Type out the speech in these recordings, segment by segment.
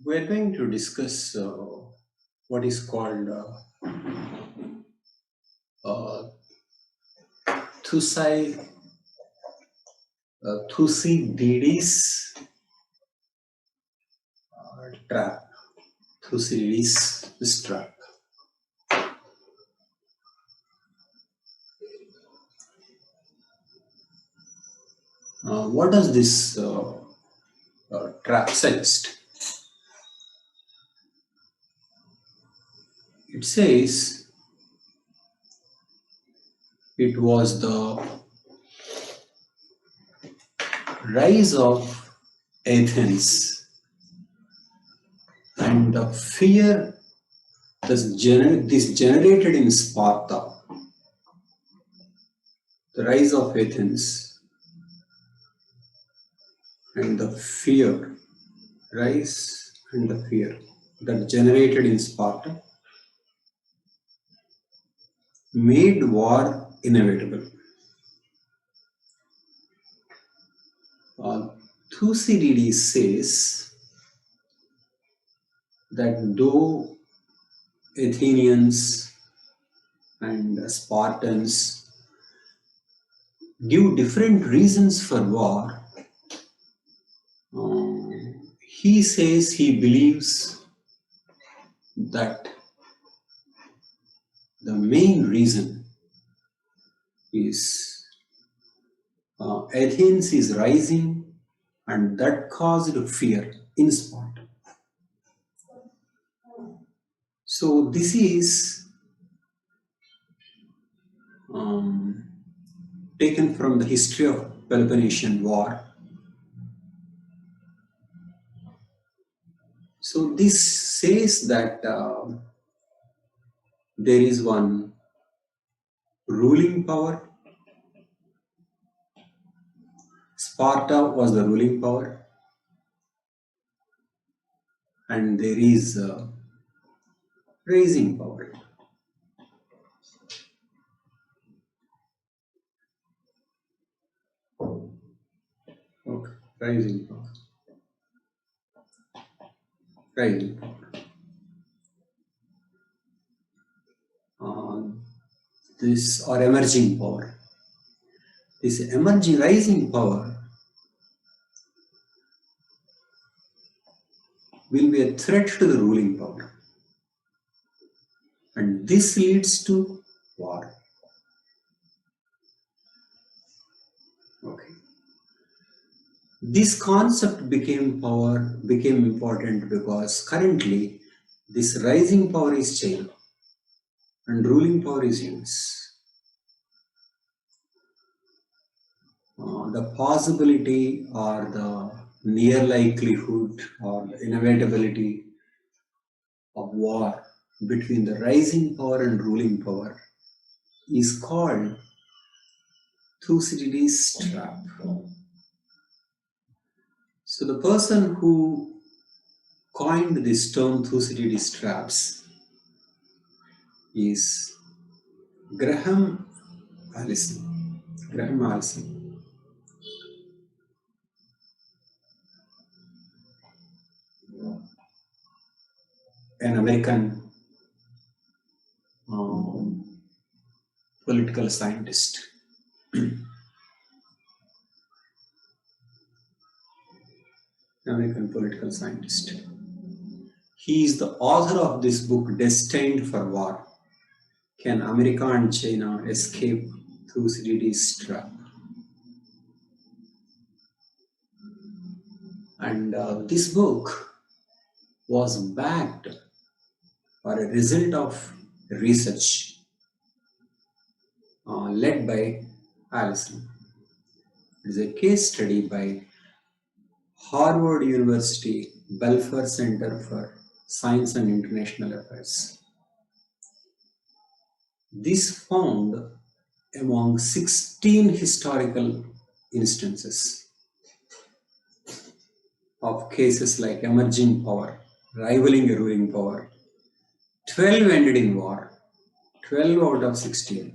We're going to discuss what is called uh, Thucydides trap. Thucydides' trap. What does this trap suggest? It says it was the rise of Athens and the fear this generated in Sparta. The rise of Athens and the fear, rise and the fear that generated in Sparta made war inevitable. Uh, Thucydides says that though Athenians and Spartans give different reasons for war, he says he believes that the main reason is Athens is rising and that caused fear in Sparta. So this is taken from the history of Peloponnesian War. So this says that there is one ruling power. Sparta was the ruling power, and there is rising power. Okay, rising power. Rising power. This or emerging power. This emerging rising power will be a threat to the ruling power, and this leads to war. Okay. This concept became important because currently this rising power is China and ruling power is US. The possibility or the near likelihood or the inevitability of war between the rising power and ruling power is called Thucydides' trap. So the person who coined this term Thucydides traps is Graham Allison. Graham Allison. An American political scientist. American political scientist. He is the author of this book, Destined for War. Can America and China escape Thucydides' trap? And this book was backed or a result of research led by Allison. It is a case study by Harvard University Belfer Center for Science and International Affairs. This found among 16 historical instances of cases like emerging power, rivaling a ruling power, 12 ended in war, 12 out of 16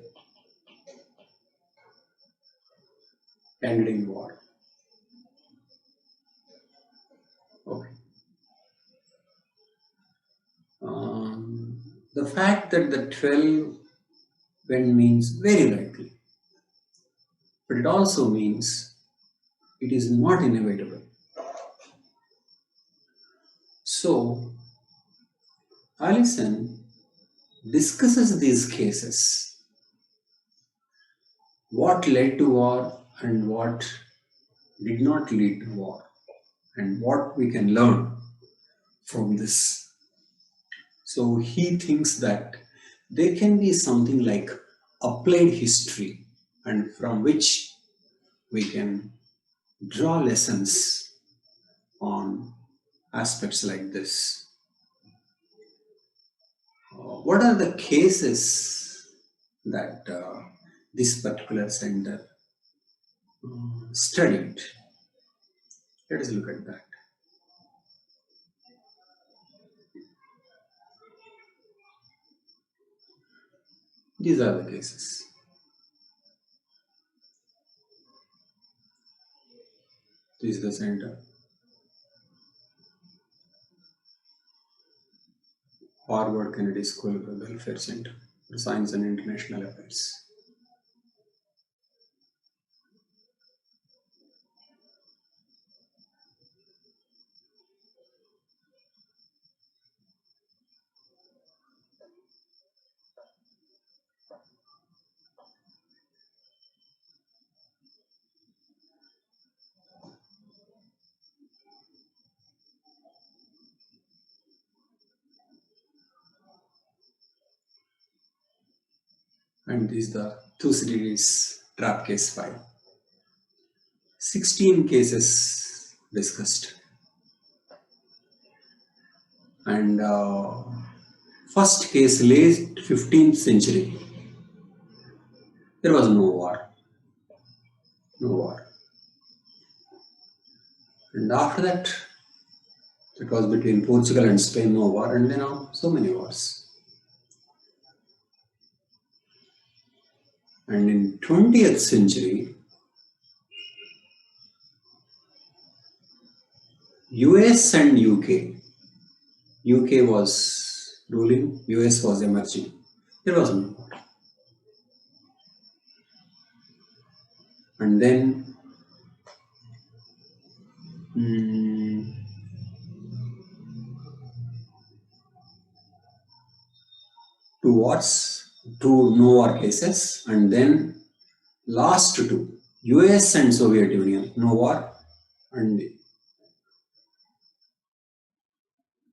ended in war. Okay. The fact that the 12 went means very likely, but it also means it is not inevitable. So, Allison discusses these cases, what led to war and what did not lead to war, and what we can learn from this. So he thinks that there can be something like applied history, and from which we can draw lessons on aspects like this. What are the cases that this particular center studied? Let us look at that. These are the cases. This is the center. Harvard Kennedy School of Welfare Center for Science and International Affairs. And this is the Thucydides trap case file. 16 cases discussed. And first case, late 15th century. There was no war. No war. And after that, it was between Portugal and Spain, no war. And then so many wars. And in 20th century, US and UK. UK was ruling, US was emerging. There was no war. And then two wars, two no war cases, and then last two, US and Soviet Union, no war, and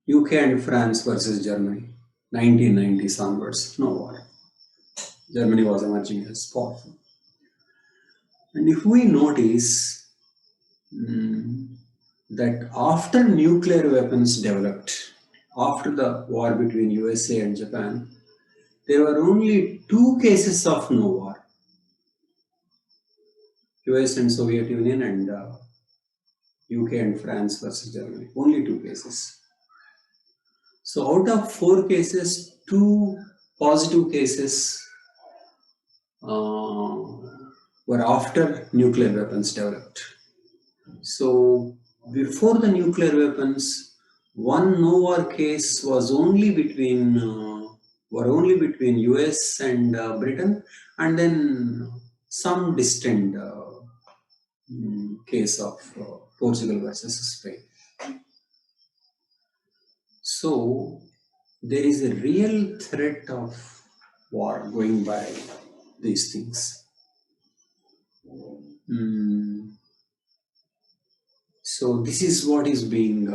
UK and France versus Germany, 1990s onwards, no war. Germany was emerging as powerful. And if we notice that after nuclear weapons developed, after the war between USA and Japan, there were only two cases of no war. US and Soviet Union and UK and France versus Germany, only two cases. So out of 4 cases, 2 positive cases were after nuclear weapons developed. So before the nuclear weapons, one no war case was only between US and Britain, and then some distant case of Portugal versus Spain. So there is a real threat of war going by these things. So this is what is being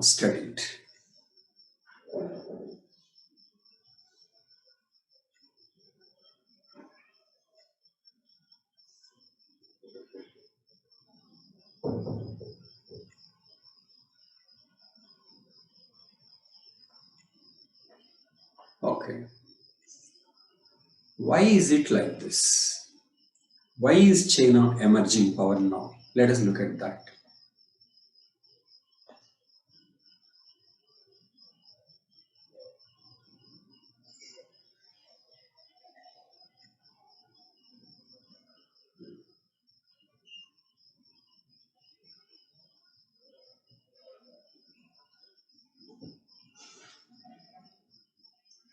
studied. Okay. Why is it like this? Why is China emerging power now? Let us look at that.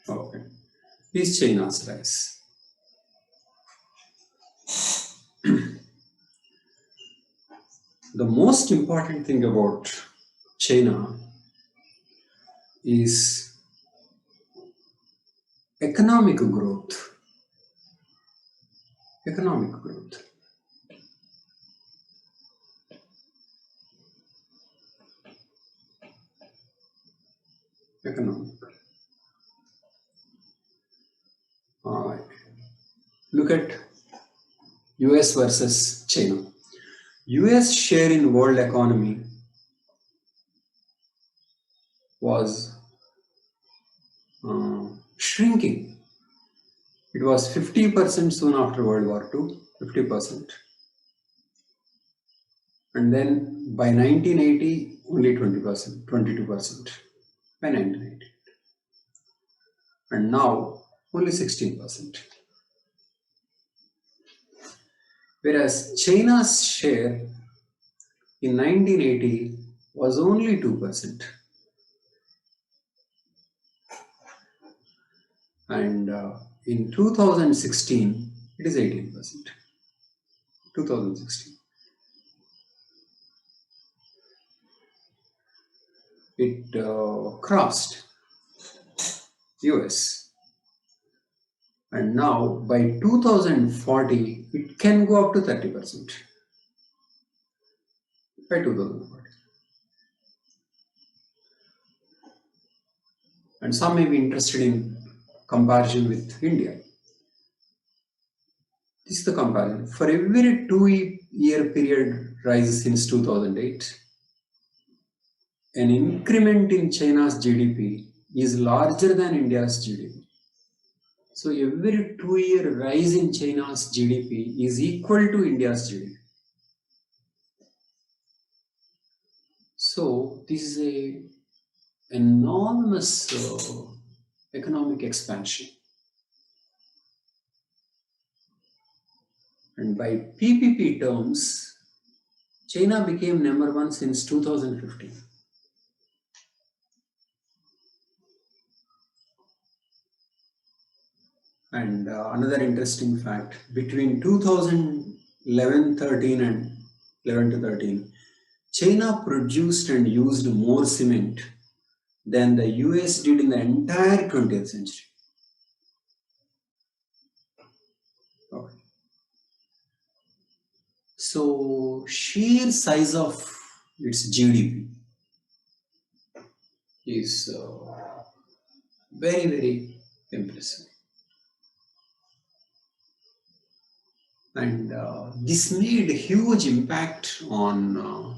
Okay. Is China's rise. The most important thing about China is economic growth. Economic growth. Economic. Uh, Look at US versus China. US share in world economy was shrinking. It was 50% soon after World War II, 50%. And then by 1980, only 20%, 22% by 1980. And now, only 16%. Whereas China's share in 1980 was only 2%. And in 2016, it is 18%. 2016. It crossed US. And now by 2040, it can go up to 30% by 2040. And some may be interested in comparison with India. This is the comparison. For every 2-year period rise since 2008, an increment in China's GDP is larger than India's GDP. So every 2-year rise in China's GDP is equal to India's GDP. So this is a enormous economic expansion. And by PPP terms, China became number one since 2015. And another interesting fact, between 2011-13 and 11 to 13, China produced and used more cement than the US did in the entire 20th century. Okay. So sheer size of its GDP is very, very impressive. And this made a huge impact on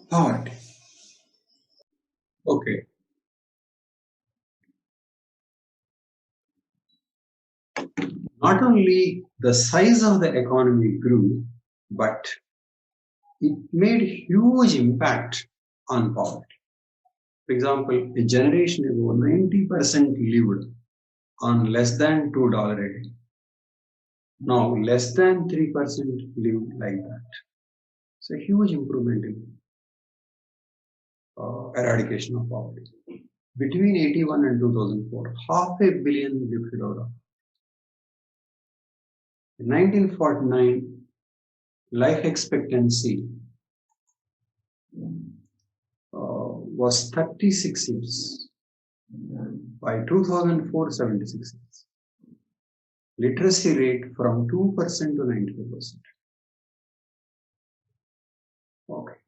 poverty. Okay. Not only the size of the economy grew, but it made huge impact on poverty. For example, a generation ago, 90% lived on less than $2 a day. Now, less than 3% live like that. It's a huge improvement in eradication of poverty. Between 81 and 2004, half a billion lived out of. In 1949, life expectancy was 36 years. By 2004, 76 years. Literacy rate from 2% to 95%. Okay.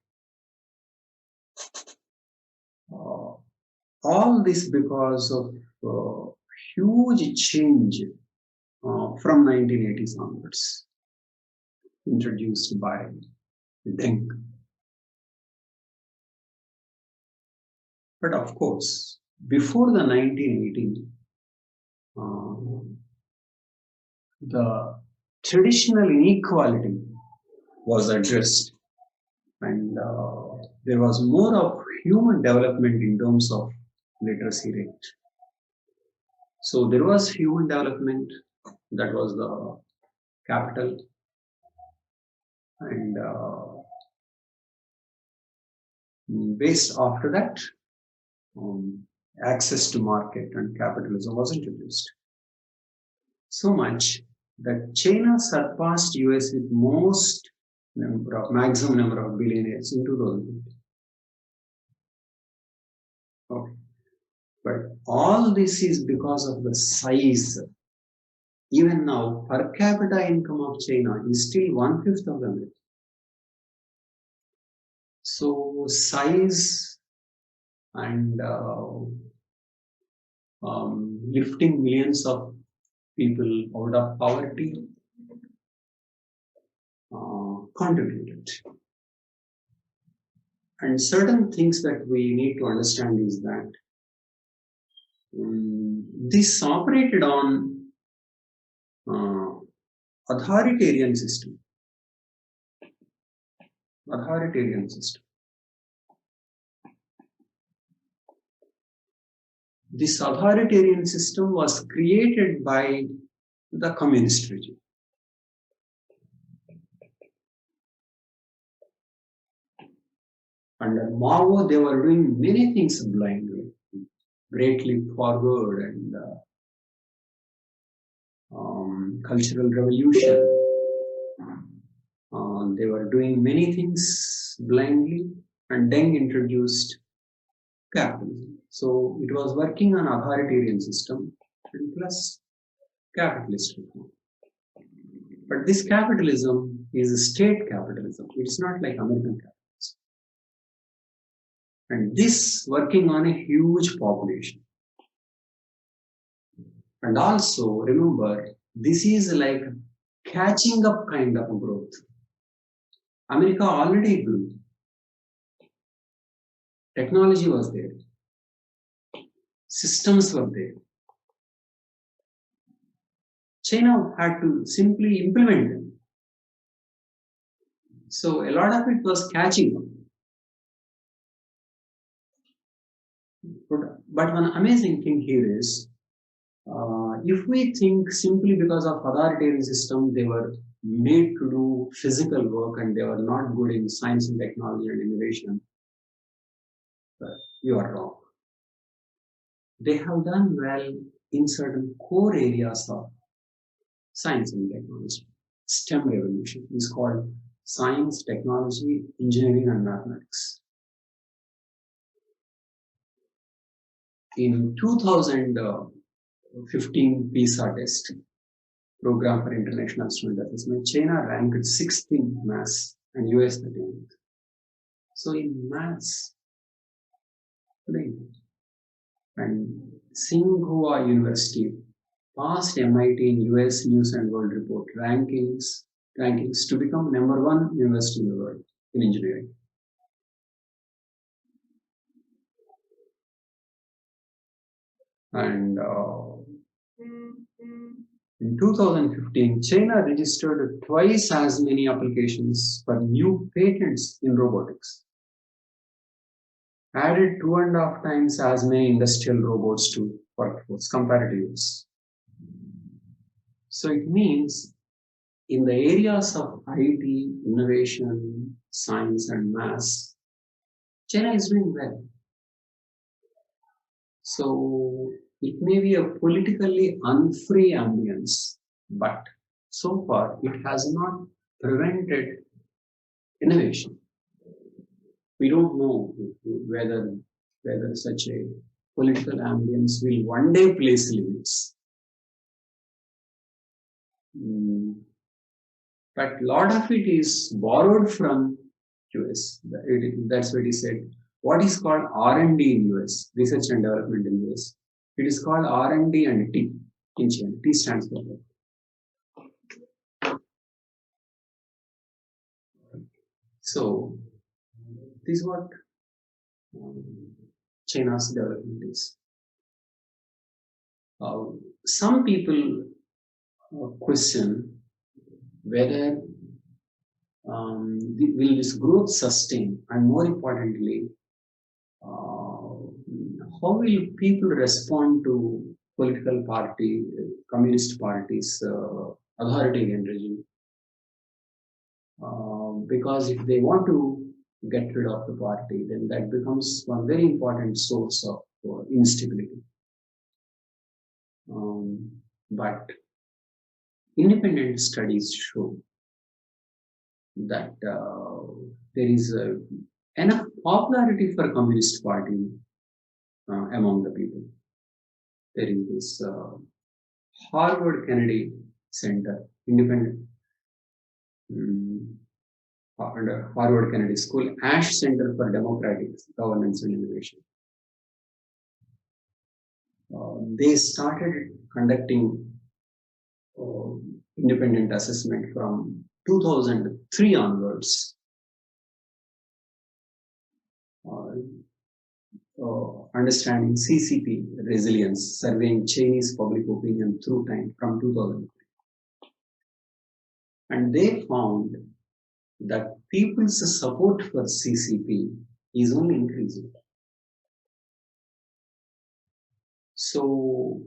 All this because of huge change from 1980s onwards, introduced by Deng. But of course, before the 1980s, the traditional inequality was addressed, and there was more of human development in terms of literacy rate. So there was human development, that was the capital, and based after that, access to market and capitalism was introduced. So much that China surpassed US with maximum number of billionaires in 2020. Okay. But all this is because of the size. Even now, per capita income of China is still 1/5 of America. So size and lifting millions of people out of poverty contributed. And certain things that we need to understand is that this operated on authoritarian system. Authoritarian system. This authoritarian system was created by the communist regime. Under Mao, they were doing many things blindly, Great Leap Forward and cultural revolution. They were doing many things blindly, and Deng introduced capitalism. So it was working on authoritarian system and plus capitalist reform. But this capitalism is a state capitalism. It's not like American capitalism. And this working on a huge population. And also remember, this is like catching up kind of growth. America already grew. Technology was there. Systems were there. China had to simply implement them. So a lot of it was catching up. But one amazing thing here is, if we think simply because of authoritarian system, they were made to do physical work and they were not good in science and technology and innovation, you are wrong. They have done well in certain core areas of science and technology. STEM revolution is called science, technology, engineering, and mathematics. In 2015 PISA test, Program for International Student Assessment, China ranked 6th in maths and US 13th. So in maths, and Tsinghua University passed MIT in US News and World Report rankings to become #1 university in the world in engineering. And in 2015, China registered twice as many applications for new patents in robotics. Added 2.5 times as many industrial robots to workforce compared to US. So it means in the areas of IT, innovation, science, and maths, China is doing well. So it may be a politically unfree ambience, but so far it has not prevented innovation. We don't know whether such a political ambience will one day place limits. But a lot of it is borrowed from US. That's what he said. What is called R&D in US, research and development in US, it is called R&D and T in China. T stands for what? So this is what China's development is. Some people question whether will this growth sustain, and more importantly, how will people respond to political party, communist parties, authoritarian regime? Because if they want to get rid of the party, then that becomes one very important source of instability. But independent studies show that there is enough popularity for Communist Party among the people. There is this Harvard Kennedy Center, independent Harvard Kennedy School, Ash Center for Democratic Governance and Innovation. They started conducting independent assessment from 2003 onwards. Understanding CCP resilience, surveying Chinese public opinion through time from 2003. And they found that people's support for CCP is only increasing. So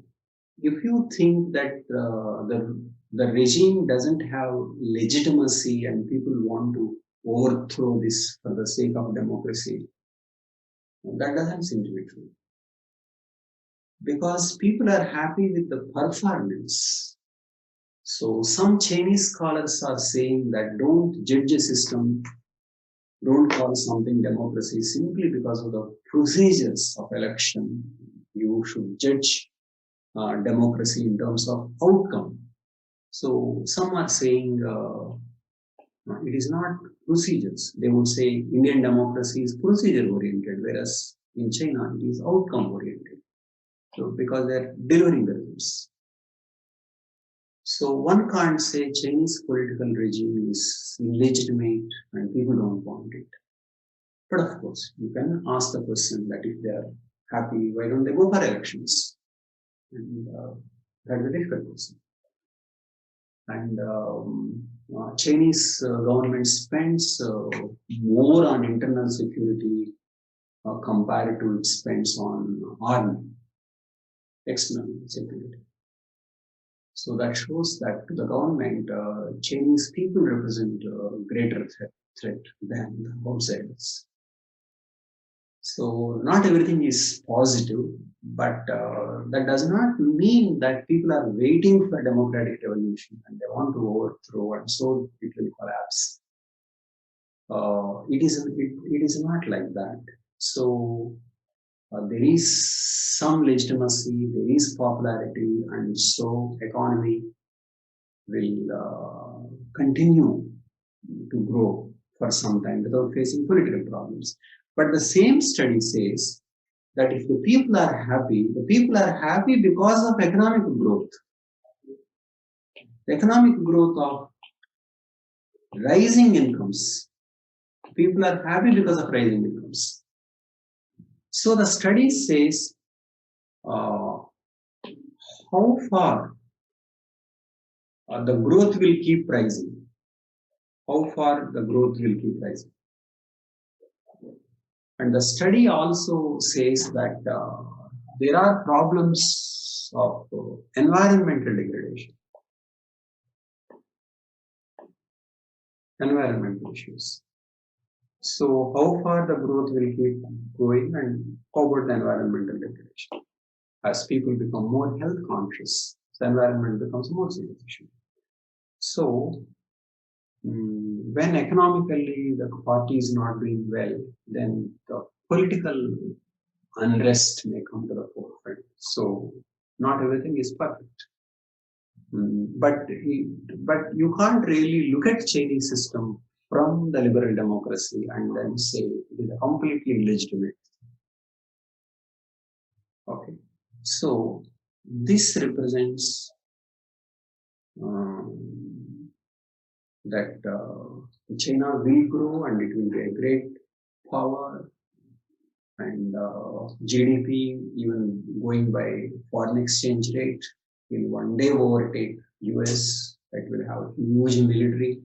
if you think that the regime doesn't have legitimacy and people want to overthrow this for the sake of democracy, that doesn't seem to be true. Because people are happy with the performance. So some Chinese scholars are saying that don't judge a system, don't call something democracy simply because of the procedures of election. You should judge democracy in terms of outcome. So some are saying it is not procedures. They would say Indian democracy is procedure oriented, whereas in China it is outcome oriented. So because they are delivering the results. So one can't say Chinese political regime is illegitimate and people don't want it. But of course, you can ask the question that if they are happy, why don't they go for elections? And that's a difficult question. And Chinese government spends more on internal security compared to its spends on army, external security. So that shows that to the government, Chinese people represent a greater threat than the outsiders. So not everything is positive, but that does not mean that people are waiting for democratic revolution and they want to overthrow and so it will collapse. It is not like that. So there is some legitimacy, there is popularity, and so economy will continue to grow for some time without facing political problems. But the same study says that if the people are happy because of economic growth. The economic growth of rising incomes. People are happy because of rising incomes. So the study says how far the growth will keep rising. How far the growth will keep rising. And the study also says that there are problems of environmental degradation, environmental issues. So how far the growth will keep going and how about the environmental degradation? As people become more health conscious, the environment becomes more serious issue. So when economically the party is not doing well, then the political unrest may come to the forefront. So not everything is perfect. But you can't really look at Chinese system from the liberal democracy and then say it is a completely illegitimate. Okay. So this represents that China will grow and it will be a great power, and GDP, even going by foreign exchange rate, will one day overtake US. It will have a huge military.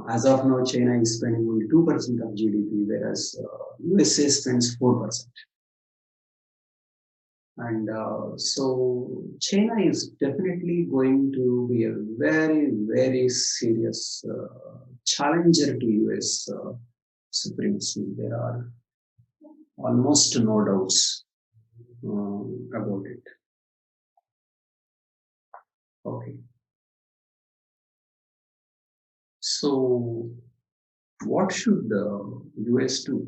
As of now, China is spending only 2% of GDP, whereas USA spends 4%. And so China is definitely going to be a very, very serious challenger to US supremacy. There are almost no doubts about it. Okay. So, what should the US do?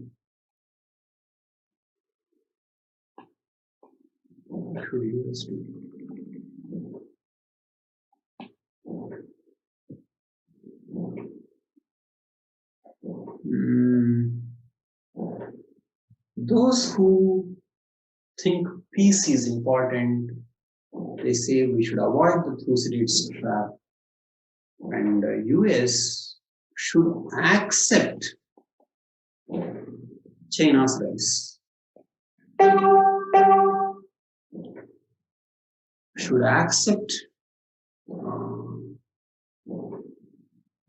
What should US do? Mm, those who think peace is important, they say we should avoid the Thucydides trap, and US should accept China's rise. Should accept uh,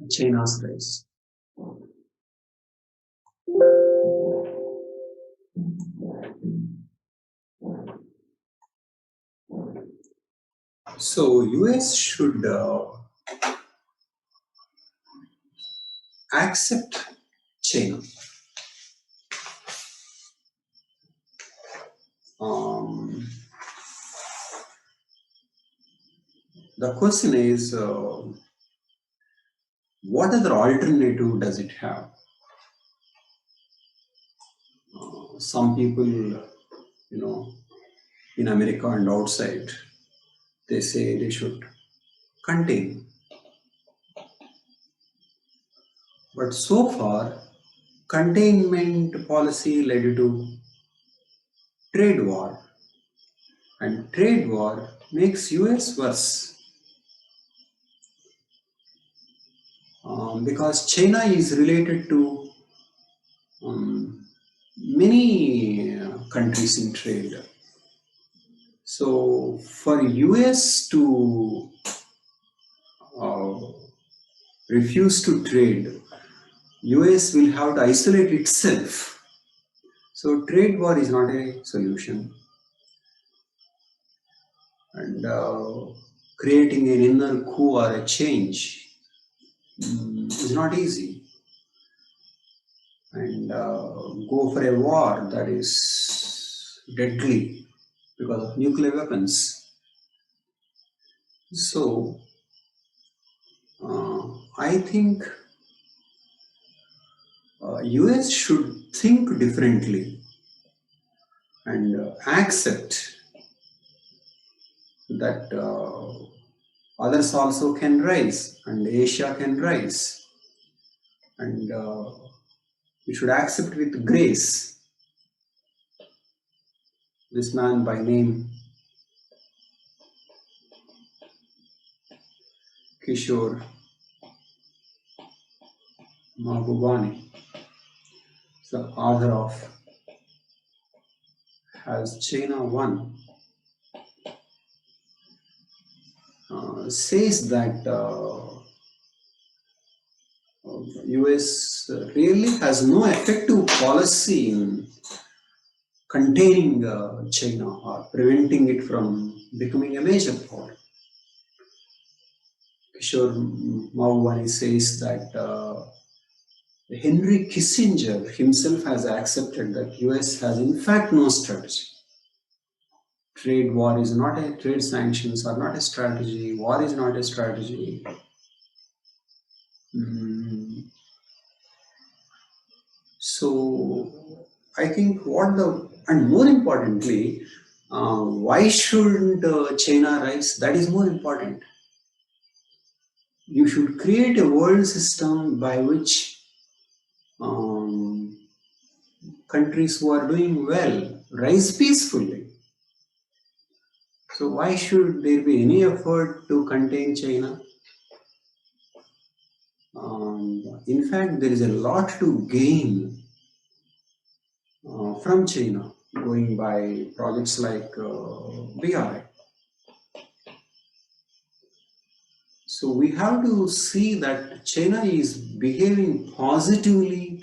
China's rise. So US should accept China. Um, the question is, what other alternative does it have? Some people, in America and outside, they say they should contain. But so far, containment policy led to trade war, and trade war makes US worse because China is related to um, many countries in trade. So for US to uh, refuse to trade, US will have to isolate itself. So trade war is not a solution, and creating an inner coup or a change is not easy. And go for a war that is deadly because of nuclear weapons. So I think US should think differently and accept that others also can rise and Asia can rise, and we should accept with grace this man by name Kishore Mahbubani, the author of Has China Won, says that US really has no effective policy in containing China or preventing it from becoming a major power. Kishore Mahbubani says that Henry Kissinger himself has accepted that US has in fact no strategy. Trade war is not a trade sanctions are not a strategy. War is not a strategy. Mm, So I think and more importantly, why shouldn't China rise? That is more important. You should create a world system by which um, countries who are doing well rise peacefully. So why should there be any effort to contain China? In fact, there is a lot to gain from China going by projects like BRI. So we have to see that China is behaving positively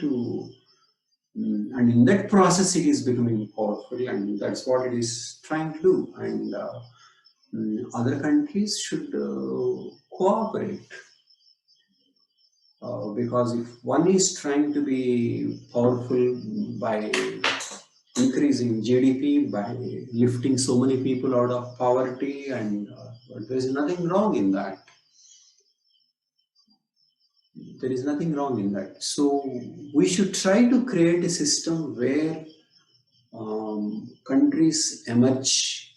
and in that process it is becoming powerful, and that's what it is trying to do. And other countries should cooperate because if one is trying to be powerful by increasing GDP, by lifting so many people out of poverty, and but there is nothing wrong in that. There is nothing wrong in that. So we should try to create a system where countries emerge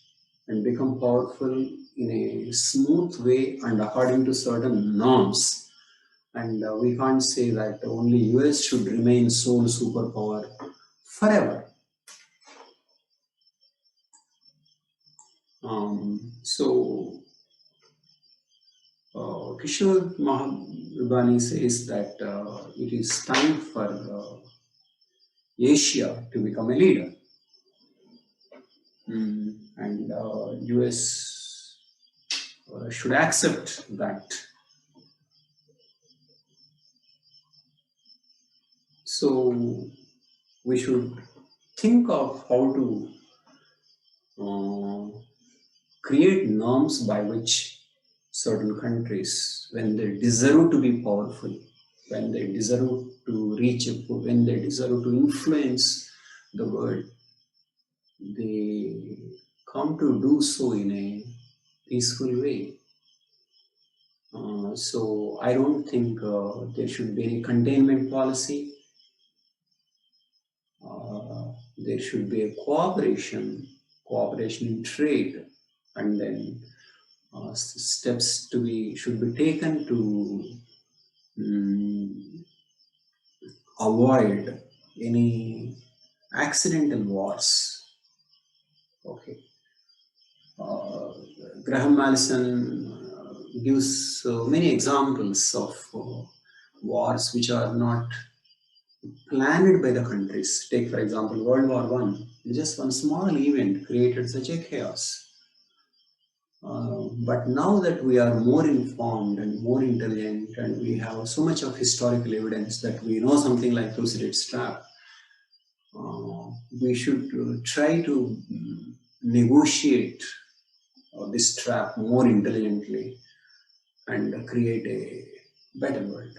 and become powerful in a smooth way and according to certain norms. And we can't say that only US should remain sole superpower forever. So Kishore Mahbubani says that it is time for Asia to become a leader. And US should accept that. So we should think of how to create norms by which certain countries, when they deserve to be powerful, when they deserve to reach when they deserve to influence the world, they come to do so in a peaceful way. So I don't think there should be any containment policy. There should be a cooperation in trade, and then steps should be taken to avoid any accidental wars. Okay. Graham Allison gives many examples of wars which are not planned by the countries. Take, for example, World War One. Just one small event created such a chaos. But now that we are more informed and more intelligent, and we have so much of historical evidence that we know something like Thucydides' trap, we should try to negotiate this trap more intelligently and create a better world.